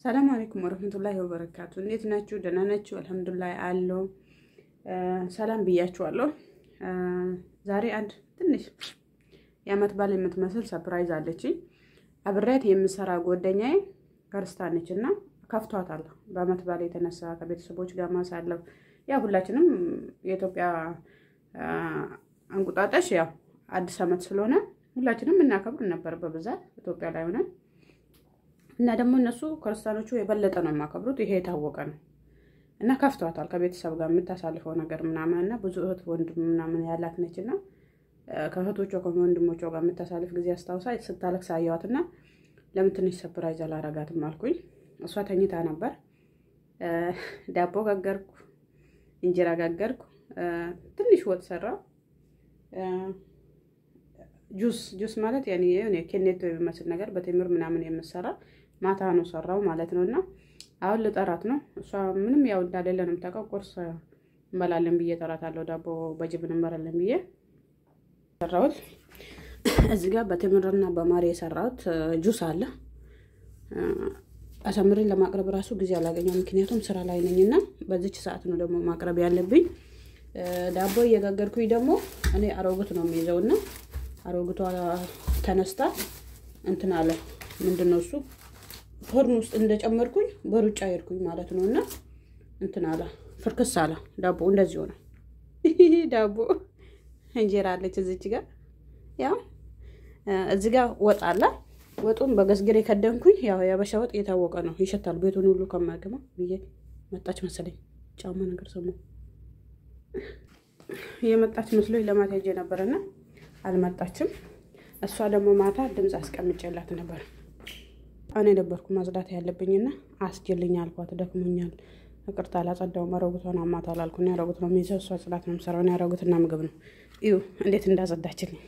ሰላም አለይኩም ወራህመቱላሂ ወበረካቱ። እንዴት ናችሁ? ደህና ናችሁ? አልሐምዱሊላህ አለሁ። ሰላም ብያችኋለሁ። ዛሬ አንድ ትንሽ የዓመት በዓል የምትመስል ሰርፕራይዝ አለችኝ። አብሬያት የምሰራ ጓደኛዬ ክርስቲያን ነችና ከፍቷታል። በዓመት በዓል የተነሳ ከቤተሰቦች ጋር ማሳለፍ ያ ሁላችንም የኢትዮጵያ አንቁጣጣሽ ያው አዲስ ዓመት ስለሆነ ሁላችንም እናከብር ነበር በብዛት ኢትዮጵያ ላይ ሆነን እና ደግሞ እነሱ ክርስቲያኖቹ የበለጠ ነው ማከብሩት። ይሄ የታወቀ ነው እና ከፍቷታል። ከቤተሰብ ጋር የምታሳልፈው ነገር ምናምን እና ብዙ እህት ወንድም ምናምን ያላት ነችና ከእህቶቿ ከወንድሞቿ ጋር የምታሳልፍ ጊዜ አስታውሳ ስታለቅስ አየኋትና ለምን ትንሽ ሰርፕራይዝ አላረጋትም አልኩኝ። እሷ ተኝታ ነበር። ዳቦ ጋገርኩ፣ እንጀራ ጋገርኩ፣ ትንሽ ወጥ ሰራው። ጁስ ማለት ያኔ ኬኔቶ የሚመስል ነገር በቴምር ምናምን የምሰራ ማታ ነው ሰራው ማለት ነውና አሁን ልጠራት ነው። እሷ ምንም ያው እንዳለለ ነው የምታውቀው። ቁርስ እንበላለን ብዬ ጠራታለሁ። ዳቦ በጅብን እንበላለን ብዬ ሰራሁት። እዚህ ጋር በቴምርና በማር የሰራሁት ጁስ አለ። አሳምሬን ለማቅረብ ራሱ ጊዜ አላገኘው፣ ምክንያቱም ስራ ላይ ነኝና በዚች ሰዓት ነው ደግሞ ማቅረብ ያለብኝ። ዳቦ እየጋገርኩኝ ደግሞ እኔ አሮጉት ነው የሚይዘውና አሮጉቷ ተነስታ እንትን አለ ምንድነው እሱ ፎርን ውስጥ እንደጨመርኩኝ በሩጫ ይርኩኝ ማለት ነውና እንትን አለ ፍርክስ አለ። ዳቦ እንደዚህ ሆነ። ዳቦ እንጀራ አለች እዚች ጋር ያው እዚህ ጋር ወጥ አለ። ወጡን በገስግሬ ከደንኩኝ። ያው ያበሻ ወጥ የታወቀ ነው፣ ይሸታል ቤቱን ሁሉ ከማገማ ብዬ መጣች መሰለኝ። ጫማ ነገር ሰማሁ የመጣች መስሎኝ ለማታ ሄጄ ነበርና አልመጣችም። እሷ ደግሞ ማታ ድምጽ አስቀምጬላት ነበር። እኔ ነበርኩ ማጽዳት ያለብኝና አስጀልኝ አልኳት። ደክሞኛል ይቅርታ አላጸዳውም። አሮጉቷን አማታል አልኩኝ። አሮጉት ነው የሚይዘው፣ እሷ ጽዳት ነው የምሰራው። እኔ አሮጉትና ምግብ ነው። እዩ እንዴት እንዳጸዳችልኝ።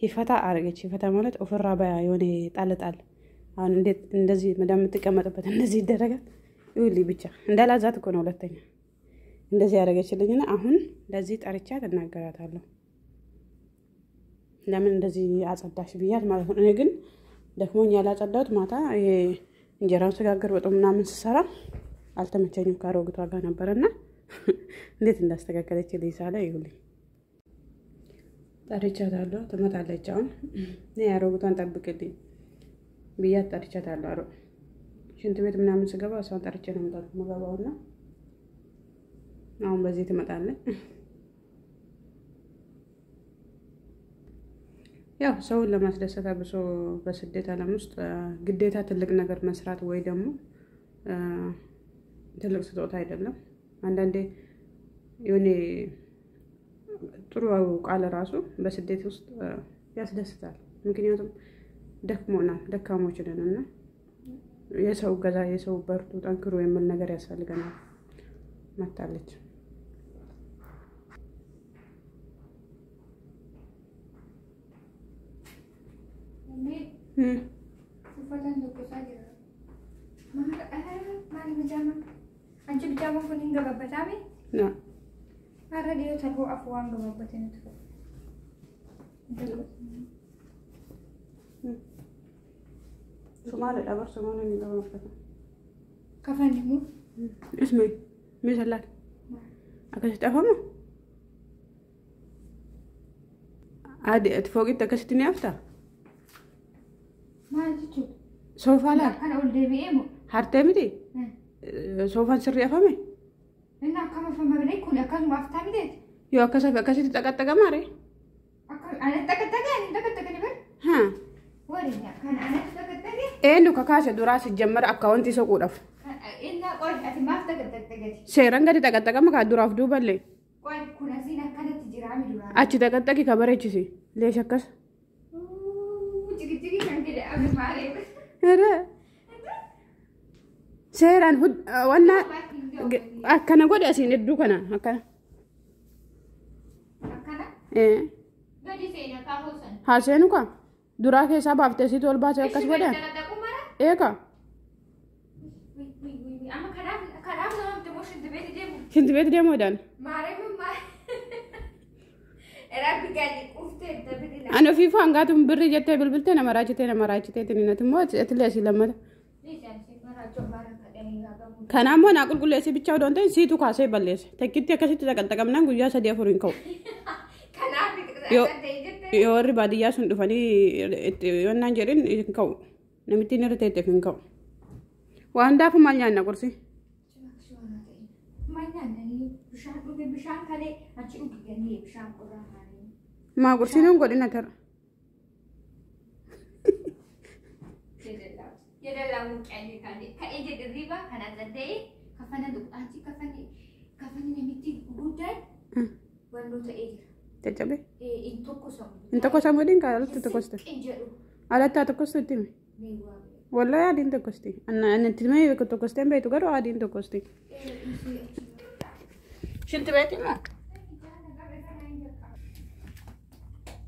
ይፈታ አረገች። ይፈታ ማለት ኦፍራ ባያ የሆነ ጣልጣል። አሁን እንዴት እንደዚህ መዳም የምትቀመጥበት እንደዚህ ይደረጋል። ይውልኝ ብቻ እንዳላዛት እኮ ነው ሁለተኛ እንደዚህ ያደረገችልኝና አሁን እንደዚህ ጠርቻት እናገራታለሁ። ለምን እንደዚህ አጸዳሽ ብያት ማለት ነው። እኔ ግን ደክሞኝ ያላጸዳሁት ማታ ይሄ እንጀራውን ስጋገር ወጥ ምናምን ስሰራ አልተመቸኝም። ከአሮጊቷ ጋር ነበርና እንዴት እንዳስተካከለችልኝ ሳለ ይሁልኝ ጠርቻታለሁ። ትመጣለች አሁን። እኔ አሮጊቷን ጠብቅልኝ ብያት ጠርቻታለሁ። ሽንት ቤት ምናምን ስገባ እሷን ጠርቼ ነው የምገባውና አሁን በዚህ ትመጣለች። ያው ሰውን ለማስደሰት አብሶ በስደት ዓለም ውስጥ ግዴታ ትልቅ ነገር መስራት ወይ ደግሞ ትልቅ ስጦታ አይደለም። አንዳንዴ የሆነ ጥሩ ቃል ራሱ በስደት ውስጥ ያስደስታል። ምክንያቱም ደክሞናል፣ ደካሞች ነንና የሰው ገዛ የሰው በርቱ ጠንክሮ የሚል ነገር ያስፈልገናል። መጣለች። Ufatan dulu saja. Mari pijama. Ancu pijama pun hingga babat kami? Nah. Karena dia terlalu afuan ke babat itu. Semua ada apa semua nih kalau babat. Kapan kamu? Ismi, misalnya. Akan setiap kamu? Ada fokus tak kasih ini apa? Sofa lah. Kan udah BM. Harta midi. Sofa seri apa me? Enak kamu sama beri kuda kan wafta midi. Yo akasa tak mare. Aku ada tak ni ber. Ha. Warinya kan ada tak. Nu kakak duras jammer account iso kudaf. Inna koi ati maaf tak. Sekarang gak ditak maka duraf duballe. Koi kuna sih nak kan tijirami durang. Aci tak kabar aja sih. Lihat akas. Jigi kan tidak abis mare. Ada. Sekarang warna akan aku ada sini dulu kana akan. Gadi sini kahusan. Hasil nu kan? Durah ke sabab tesi tu alba saya kas beda. Ka? Ama kadang zaman temu shinti beti demo. Shinti beti demo dan. Mare. ربي قال لي قفت انت بدي انا في فانغاتم بري جت بلبلت انا مراجتي تنينت موت اتلاسي لما ليش انت مرة جمرة كدني غاغا كان امو ناقول كل شيء بيتشاو دونت سيتو كاسي بلس تكيت كاسي تقمنا غيا سدي افرين كو كان عارف يو كده يوري باديا سن دفاني يون نانجرين كو نمتي نرتيت فين كو واندا فمالنا نقرسي ما يعني بشان كده أشي أوكي بشان قرآن ما قرسي نون قرينا ترى كده لا ممكن كده كأيجي الريبة كنا زدي كفنا دكتاتي كفنا نمتي بودر ولو تأجر تجابي انتو كوسام ودين كالو تكوست على تكوست تيمي ميوا والله يا دين تكوستي انا تيمي كتكوستين بيتو غرو عادين تكوستي شنت بيتي ما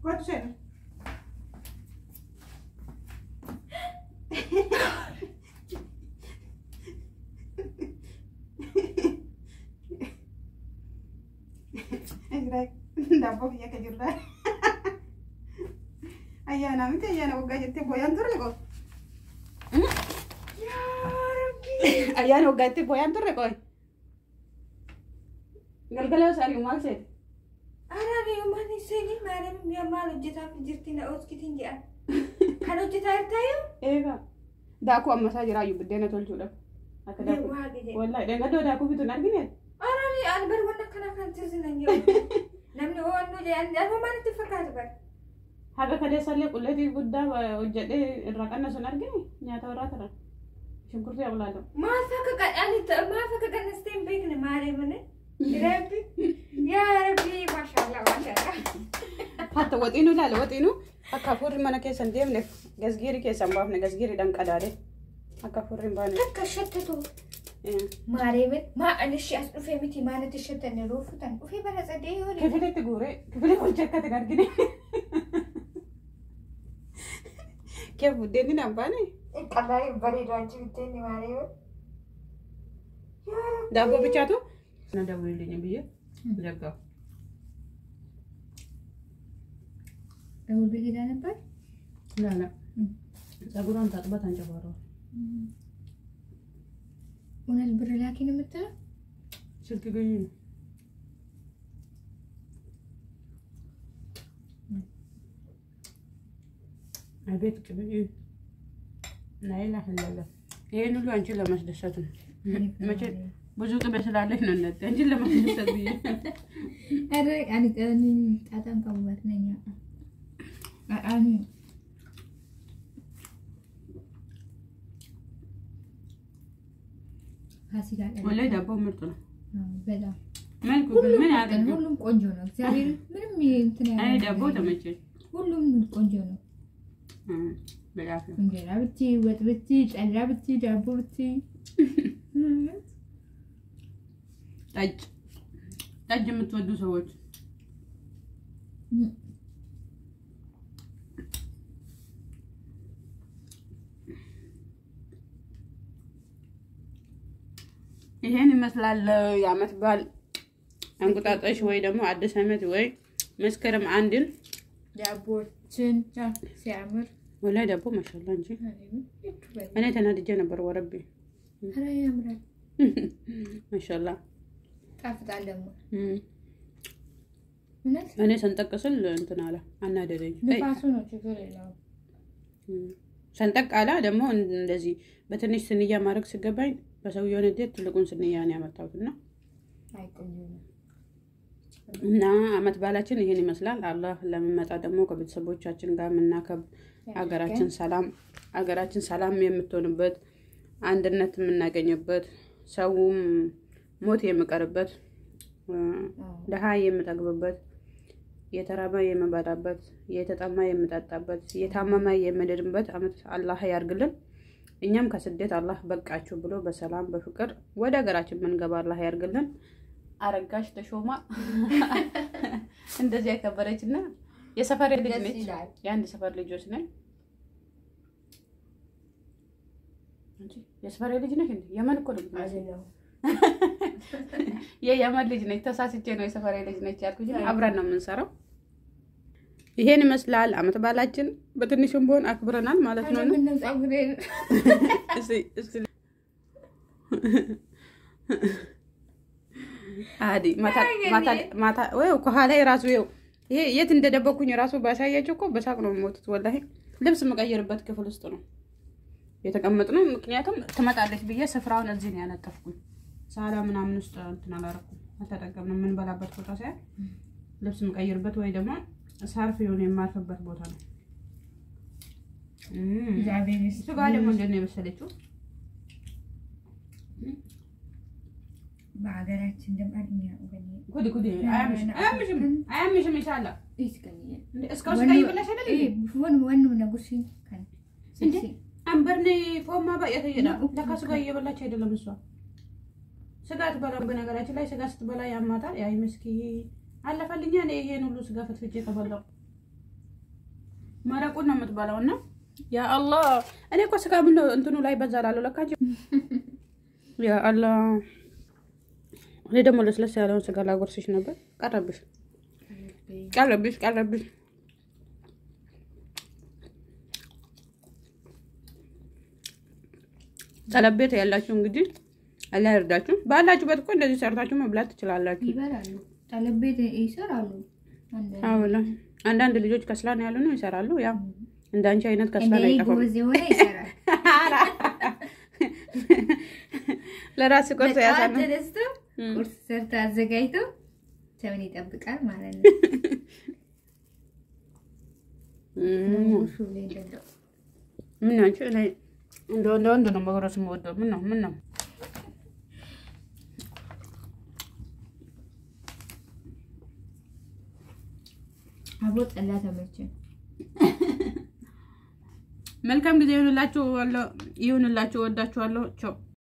قد شنو اجرك دابو يا كجردا ايانا متى ايانا وقاعد تبويان تريكو يا ربي ايانا وقاعد تبويان تريكو قلقله ساري مال سيد أنا اليوم هني سيني مارم يا مال جتا في جرتنا أوت كتير جاء كانوا جتا يرتايو ايوه داكو اما ساجرا يبدينا تولتولا هكذا والله ده قدو داكو بيتو نارجينيت أنا بروانا كان تزين اليوم نمني هو إنه جاي أنا ما نتفكر بر هذا كده صلي كلتي بودا وجدي الرقنا سنارجيني نياتا وراترا شكرتي يا اولادو ما فكك أنا ما فكك نستين بيكنا ماري مني ربي يا ربي ما شاء الله ما شاء الله حتى وطينو لا وطينو أكافور منا كيسان ديمنك غزغيري كيسان بافنا غزغيري دان قداري أكافور بانه تكشتتو ماريمن ما أنا شيء أصلا في متي ما نتشتت نروفتن وفي بلد أديه ولا كيف لك تقولي كيف لك وجهك تقارجني كيف بديني نباني كلاي بري راجي بديني ماريمن دابو بيشاتو نداوي لي نبيه لقى أقول بيجي ده نبر لا سأقولون تطبط عن جبارو ونالبر لكن متى سلك جايين عبيت كبير لا إله إلا الله ይሄን ሁሉ አንቺን ለማስደሰት ነው መቼ ብዙ ቅቤ ስላለሽ ነው እናት አንቺን ለማስደሰት ብዬ አረ አን ጣጣን ከውበት ነኝ አን ፋሲካ ወላሂ ዳቦ ምርጥ ነው በጣም መልኩ ግን ምን ያደርግ ሁሉም ቆንጆ ነው እግዚአብሔር ምንም እንትን ያለ አይ ዳቦ ተመቸኝ ሁሉም ቆንጆ ነው በላፍ እንጀራ ብቻ ወጥ ብቻ ጠላ ብቻ ዳቦ ብቻ ጠጅ የምትወዱ ሰዎች ይሄን ይመስላል የዓመት በዓል እንቁጣጣሽ ወይ ደግሞ አዲስ ዓመት ወይ መስከረም አንድን ዳቦችን ሲያምር ወላሂ ዳቦ ማሻአላ እንጂ እኔ ተናድጄ ነበር ወረቢ አረ ያምራል ማሻአላ ጣፍጣል ደግሞ እኔ ሰንጠቅስል እንትን አለ አናደደኝ ንፋሱ ነው ችግር የለውም ሰንጠቅ አለ ደግሞ እንደዚህ በትንሽ ስንያ ማድረግ ሲገባኝ በሰውየው ንዴት ትልቁን ስንያ ነው ያመጣሁትና እና ዓመት በዓላችን ይሄን ይመስላል አላህ ለምንመጣ ደግሞ ከቤተሰቦቻችን ጋር ምናከብ አገራችን ሰላም የምትሆንበት አንድነት የምናገኝበት ሰውም ሞት የሚቀርበት ደሃ የሚጠግብበት የተራበ የሚበላበት የተጠማ የሚጠጣበት የታመመ የሚድንበት ዓመት አላህ ያርግልን እኛም ከስደት አላህ በቃችሁ ብሎ በሰላም በፍቅር ወደ ሀገራችን መንገባ አላህ ያርግልን አረጋሽ ተሾማ እንደዚህ ያከበረችና የሰፈር ልጅ ነች የአንድ ሰፈር ልጆች ነን እንጂ የሰፈር ልጅ ነች እንዴ የማን እኮ ልጅ ነው የየማን ልጅ ነች ተሳስቼ ነው የሰፈር ልጅ ነች ያልኩኝ አብረን ነው የምንሰራው ይሄን ይመስላል አመት ባላችን በትንሹም ቢሆን አክብረናል ማለት ነው። ምነው ጻጉሬን አዲ ማታ ወይ ከኋላ ራሱ ይሄ የት እንደደበኩኝ ራሱ ባሳያችሁ እኮ በሳቅ ነው የሞቱት ወላሂ። ልብስ መቀየርበት ክፍል ውስጥ ነው የተቀመጥነው ምክንያቱም ትመጣለች ብዬ ስፍራውን እዚህ ነው ያነጠፍኩኝ። ሳላ ምናምን ውስጥ እንትን አላረኩም አልተጠቀምንም። ምን በላበት ቦታ ሳይሆን ልብስ መቀየርበት ወይ ደግሞ ሳርፍ የሆነ የማርፍበት ቦታ ነው። እሱ ጋር ደግሞ እንደት ነው የመሰለችው በሀገራችን ደምአኛ ጉዲ አያምሽም ኢንሻአላህ እስካሁን ስቃይ ብለሽ አይደል ወን ነጉሽኝ ካን እንዴ አንበርኔ ፎማ ባያተ ይላል ለካስ ጋር እየበላች አይደለም እሷ ስጋ ትበላም። በነገራችን ላይ ስጋ ስትበላ ያማታል። ያይ መስኪ አለፈልኛ እኔ ይሄን ሁሉ ስጋ ፍትፍቼ ተበላው ማራቁን ነው የምትበላውና ያ አላህ እኔ እኮ ስጋ ምን እንትኑ ላይ በዛላለሁ ለካጂ ያ አላህ እኔ ደግሞ ለስለስ ያለውን ስጋ ላጎርስሽ ነበር። ቀረብሽ ጠለቤት ያላችሁ እንግዲህ አላህ ይርዳችሁ። ባላችሁበት እኮ እንደዚህ ሰርታችሁ መብላት ትችላላችሁ። ይበላሉ ጠለቤት ይሰራሉ። አውላ አንዳንድ ልጆች ከስላን ያሉ ነው ይሰራሉ። ያው እንዳንቺ አይነት ከስላን አይጠፋም። እንደዚህ ሆነ ይሰራል። ለራስ ቁርስ ያሳነ ቁርስ ሰርታ አዘጋጅቶ ሰውን ይጠብቃል ማለት ነው። ምን አንቺ ላይ እንደው መጎረስ የምወደው ምን ነው አቦ ጠላ ተመቸ። መልካም ጊዜ ይሁንላችሁ። ወዳችኋለሁ። ቻው